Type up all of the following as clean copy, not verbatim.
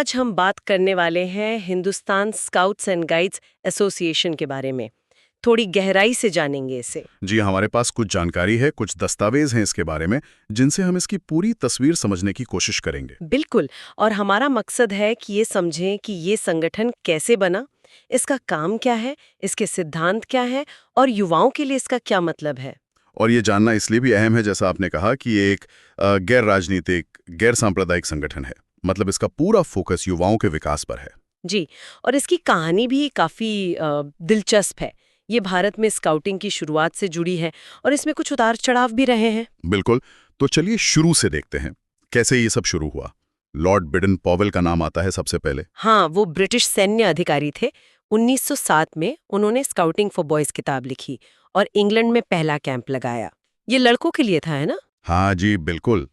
आज हम बात करने वाले हैं Hindustan scouts and guides association के बारे में। थोड़ी गहराई से जानेंगे इसे। जी, हमारे पास कुछ जानकारी है, कुछ दस्तावेज हैं इसके बारे में, जिनसे हम इसकी पूरी तस्वीर समझने की कोशिश करेंगे। बिल्कुल। और हमारा मकसद है कि ये समझें कि ये संगठन कैसे बना, इसका काम क्या है, इसके सिद्धांत क्या है और युवाओं के लिए इसका क्या मतलब है। और ये जानना इसलिए भी अहम है, जैसा आपने कहा, कि ये एक गैर राजनीतिक, गैर सांप्रदायिक संगठन है। मतलब इसका पूरा फोकस युवाओं के विकास पर है। जी। और इसकी कहानी भी काफी दिलचस्प है। ये भारत में स्काउटिंग की शुरुआत से जुड़ी है और इसमें कुछ उतार चढ़ाव भी रहे हैं। बिल्कुल। तो चलिए शुरू से देखते हैं, कैसे ये सब शुरू हुआ। लॉर्ड बिडन पॉवेल का नाम आता है सबसे पहले। हाँ, वो ब्रिटिश सैन्य अधिकारी थे। 1907 में उन्होंने स्काउटिंग फॉर बॉयज किताब लिखी और इंग्लैंड में पहला कैंप लगाया। ये लड़कों के लिए था, है ना? हाँ जी, बिल्कुल।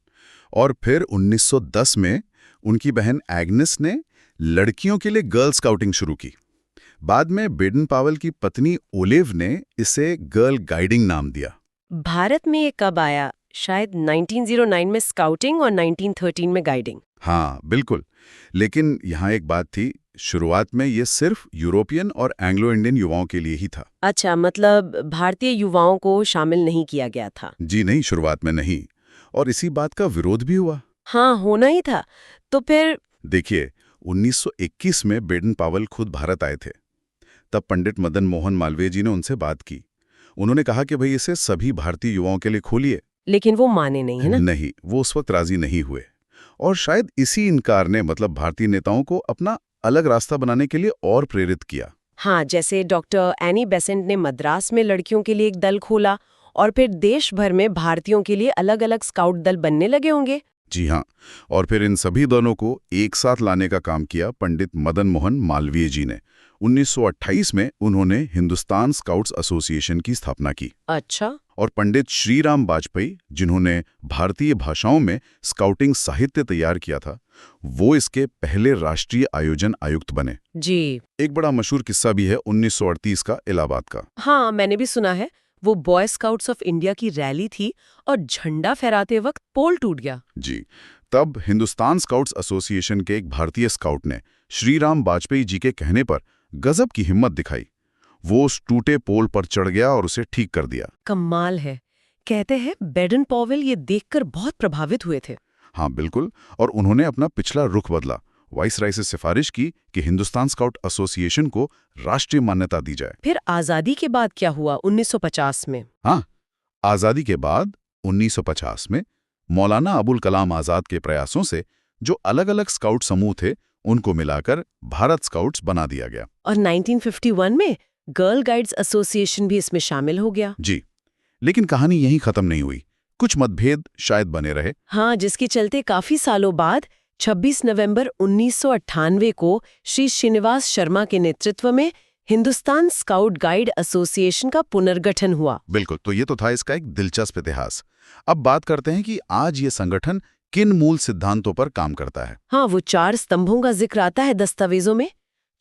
और फिर 1910 में उनकी बहन एग्नेस ने लड़कियों के लिए गर्ल स्काउटिंग शुरू की। बाद में बेडन पावेल की पत्नी ओलिव ने इसे गर्ल गाइडिंग नाम दिया। भारत में ये कब आया? शायद 1909 में स्काउटिंग और 1913 में गाइडिंग। हाँ, बिल्कुल। लेकिन यहाँ एक बात थी, शुरुआत में ये सिर्फ यूरोपियन और एंग्लो इंडियन युवाओं के लिए ही था। अच्छा, मतलब भारतीय युवाओं को शामिल नहीं किया गया था? जी नहीं, शुरुआत में नहीं। और इसी बात का विरोध भी हुआ। हाँ, होना ही था। तो फिर देखिए, 1921 में बेडन पावेल खुद भारत आए थे। तब पंडित मदन मोहन मालवीय जी ने उनसे बात की। उन्होंने कहा कि भाई इसे सभी भारतीय युवाओं के लिए खोलिए। लेकिन वो माने नहीं, है ना? नहीं, वो उस वक्त राजी नहीं हुए। और शायद इसी इनकार ने मतलब भारतीय नेताओं को अपना अलग रास्ता बनाने के लिए और प्रेरित किया। हाँ, जैसे डॉक्टर एनी बेसेंट ने मद्रास में लड़कियों के लिए एक दल खोला और फिर देश भर में भारतीयों के लिए अलग अलग स्काउट दल बनने लगे होंगे। जी हाँ। और फिर इन सभी दलों को एक साथ लाने का काम किया पंडित मदन मोहन मालवीय जी ने। 1928 में उन्होंने हिंदुस्तान स्काउट्स एसोसिएशन की स्थापना की। अच्छा। और पंडित श्रीराम वाजपेयी, जिन्होंने भारतीय भाषाओं में स्काउटिंग साहित्य तैयार किया था, वो इसके पहले राष्ट्रीय आयोजन आयुक्त बने। जी। एक बड़ा मशहूर किस्सा भी है 1938 का, इलाहाबाद का। हाँ, मैंने भी सुना है। वो बॉय स्काउट्स ऑफ इंडिया की रैली थी और झंडा फहराते वक्त पोल टूट गया। जी। तब हिंदुस्तान स्काउट्स एसोसिएशन के एक भारतीय स्काउट ने श्रीराम वाजपेयी जी के कहने पर गजब की हिम्मत दिखाई। वो उस टूटे पोल पर चढ़ गया और उसे ठीक कर दिया। कमाल है। कहते हैं बेडन पॉवेल ये देखकर बहुत प्रभावित हुए थे। हाँ, बिल्कुल। और उन्होंने अपना पिछला रुख बदला। वाइसराय से सिफारिश की कि हिंदुस्तान स्काउट एसोसिएशन को राष्ट्रीय मान्यता दी जाए। फिर आजादी के बाद क्या हुआ 1950 में? हाँ, आजादी के बाद 1950 में मौलाना अबुल कलाम आजाद के प्रयासों से जो अलग-अलग स्काउट समूह थे, उनको मिलाकर भारत स्काउट्स बना दिया गया। और 1951 में गर्ल गाइड्स एसोसिएशन भी इसमें शामिल हो गया। जी। लेकिन कहानी यहीं खत्म नहीं हुई। कुछ मतभेद शायद बने रहे। हाँ, जिसके चलते काफी सालों बाद 26 नवंबर 1998 को श्री श्रीनिवास शर्मा के नेतृत्व में हिंदुस्तान स्काउट गाइड एसोसिएशन का पुनर्गठन हुआ। बिल्कुल। तो ये तो था इसका एक दिलचस्प इतिहास। अब बात करते हैं कि आज ये संगठन किन मूल सिद्धांतों पर काम करता है। हाँ, वो 4 स्तंभों का जिक्र आता है दस्तावेजों में।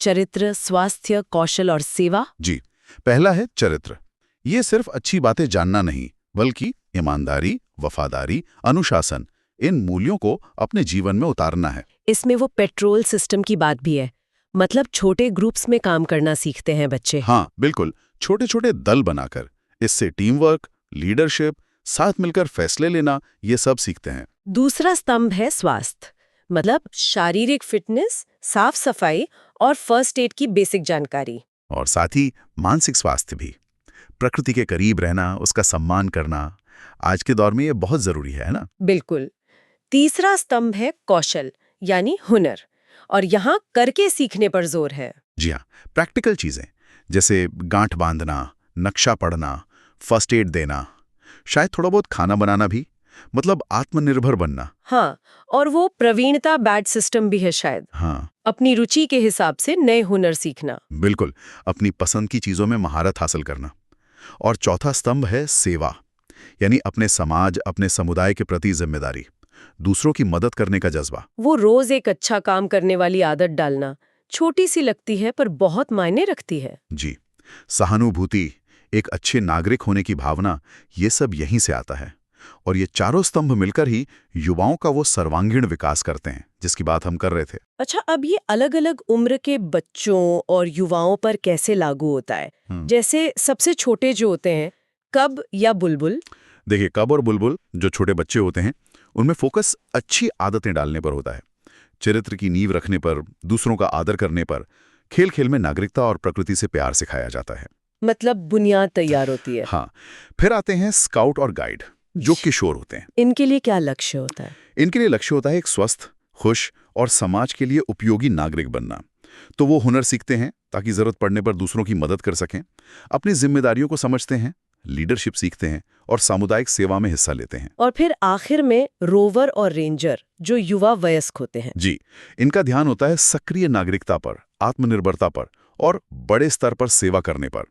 चरित्र, स्वास्थ्य, कौशल और सेवा। जी। पहला है चरित्र। ये सिर्फ अच्छी बातें जानना नहीं, बल्कि ईमानदारी, वफादारी, अनुशासन, इन मूल्यों को अपने जीवन में उतारना है। इसमें वो पेट्रोल सिस्टम की बात भी है। मतलब छोटे ग्रुप्स में काम करना सीखते हैं बच्चे। हाँ, बिल्कुल। छोटे छोटे दल बनाकर इससे टीम वर्क, लीडरशिप, साथ मिलकर फैसले लेना, ये सब सीखते हैं। दूसरा स्तंभ है स्वास्थ्य। मतलब शारीरिक फिटनेस, साफ सफाई और फर्स्ट एड की बेसिक जानकारी। और साथ ही मानसिक स्वास्थ्य भी। प्रकृति के करीब रहना, उसका सम्मान करना, आज के दौर में ये बहुत जरूरी है ना? बिल्कुल। तीसरा स्तंभ है कौशल यानी हुनर, और यहाँ करके सीखने पर जोर है। जी हाँ, प्रैक्टिकल चीजें जैसे गांठ बांधना, नक्शा पढ़ना, फर्स्ट एड देना, शायद थोड़ा बहुत खाना बनाना भी। मतलब आत्मनिर्भर बनना। हाँ, और वो प्रवीणता बैच सिस्टम भी है शायद। हाँ, अपनी रुचि के हिसाब से नए हुनर सीखना। बिल्कुल। अपनी पसंद की चीजों में महारत हासिल करना। और चौथा स्तंभ है सेवा, यानी अपने समाज, अपने समुदाय के प्रति जिम्मेदारी, दूसरों की मदद करने का जज्बा। वो रोज एक अच्छा काम करने वाली आदत डालना। छोटी सी लगती है पर बहुत मायने रखती है। जी। सहानुभूति, एक अच्छे नागरिक होने की भावना, ये सब यहीं से आता है। और ये चारों स्तंभ मिलकर ही युवाओं का वो सर्वांगीण विकास करते हैं जिसकी बात हम कर रहे थे। अच्छा, अब ये अलग-अलग उम्र के बच्चों और युवाओं पर कैसे लागू होता है? जैसे सबसे छोटे जो होते हैं, कब या बुलबुल? देखिए, कब और बुलबुल जो छोटे बच्चे होते हैं, उनमें फोकस अच्छी आदतें डालने पर होता है, चरित्र की नींव रखने पर, दूसरों का आदर करने पर। खेल खेल में नागरिकता और प्रकृति से प्यार सिखाया जाता है। मतलब बुनियाद तैयार होती है। हाँ, फिर आते हैं स्काउट और गाइड जो किशोर होते हैं। इनके लिए क्या लक्ष्य होता है? इनके लिए लक्ष्य होता है एक स्वस्थ, खुश और समाज के लिए उपयोगी नागरिक बनना। तो वो हुनर सीखते हैं ताकि जरूरत पड़ने पर दूसरों की मदद कर सकें, अपनी जिम्मेदारियों को समझते हैं, लीडरशिप सीखते हैं और सामुदायिक सेवा में हिस्सा लेते हैं। और फिर आखिर में रोवर और रेंजर जो युवा वयस्क होते हैं। जी, इनका ध्यान होता है सक्रिय नागरिकता पर, आत्मनिर्भरता पर और बड़े स्तर पर सेवा करने पर।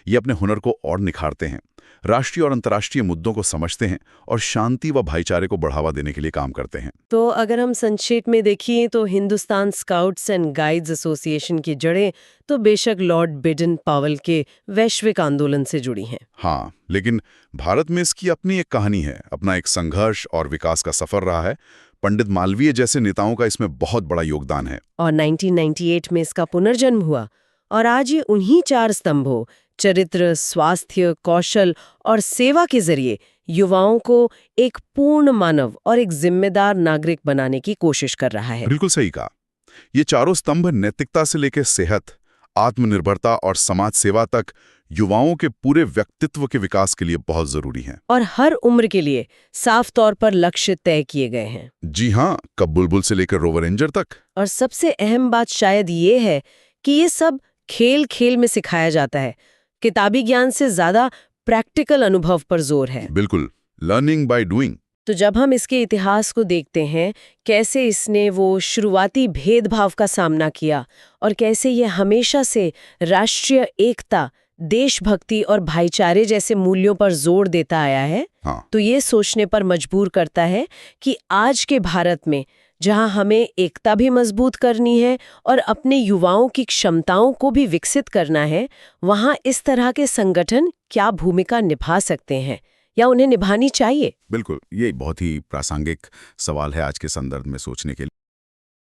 ये अपने हुनर को और निखारते हैं, राष्ट्रीय और अंतर्राष्ट्रीय मुद्दों को समझते हैं और शांति व भाईचारे को बढ़ावा देने के लिए काम करते हैं। तो अगर हम संक्षेप में देखिए तो Hindustan scouts and guides association की जड़ें तो बेशक लॉर्ड बेडन पावेल के वैश्विक आंदोलन से जुड़ी हैं। हाँ, लेकिन भारत में इसकी अपनी एक कहानी है, अपना एक संघर्ष और विकास का सफर रहा है। पंडित मालवीय जैसे नेताओं का इसमें बहुत बड़ा योगदान है। और 1998 में इसका पुनर्जन्म हुआ और आज ये उन्हीं चार स्तंभों चरित्र, स्वास्थ्य, कौशल और सेवा के जरिए युवाओं को एक पूर्ण मानव और एक जिम्मेदार नागरिक बनाने की कोशिश कर रहा है। बिल्कुल सही कहा। ये चारों स्तंभ नैतिकता से लेकर सेहत, आत्मनिर्भरता और समाज सेवा तक युवाओं के पूरे व्यक्तित्व के विकास के लिए बहुत जरूरी हैं। और हर उम्र के लिए साफ तौर पर लक्ष्य तय किए गए हैं। जी हाँ, कब बुलबुल से लेकर रोवर रेंजर तक। और सबसे अहम बात शायद ये है कि ये सब खेल खेल में सिखाया जाता है। किताबी ज्ञान से ज्यादा प्रैक्टिकल अनुभव पर जोर है। बिल्कुल, लर्निंग बाय डूइंग। तो जब हम इसके इतिहास को देखते हैं, कैसे इसने वो शुरुआती भेदभाव का सामना किया और कैसे ये हमेशा से राष्ट्रीय एकता, देशभक्ति और भाईचारे जैसे मूल्यों पर जोर देता आया है, तो ये सोचने पर मजबूर करता है कि आज के भारत में जहां हमें एकता भी मजबूत करनी है और अपने युवाओं की क्षमताओं को भी विकसित करना है, वहां इस तरह के संगठन क्या भूमिका निभा सकते हैं या उन्हें निभानी चाहिए। बिल्कुल, ये बहुत ही प्रासंगिक सवाल है आज के संदर्भ में सोचने के लिए।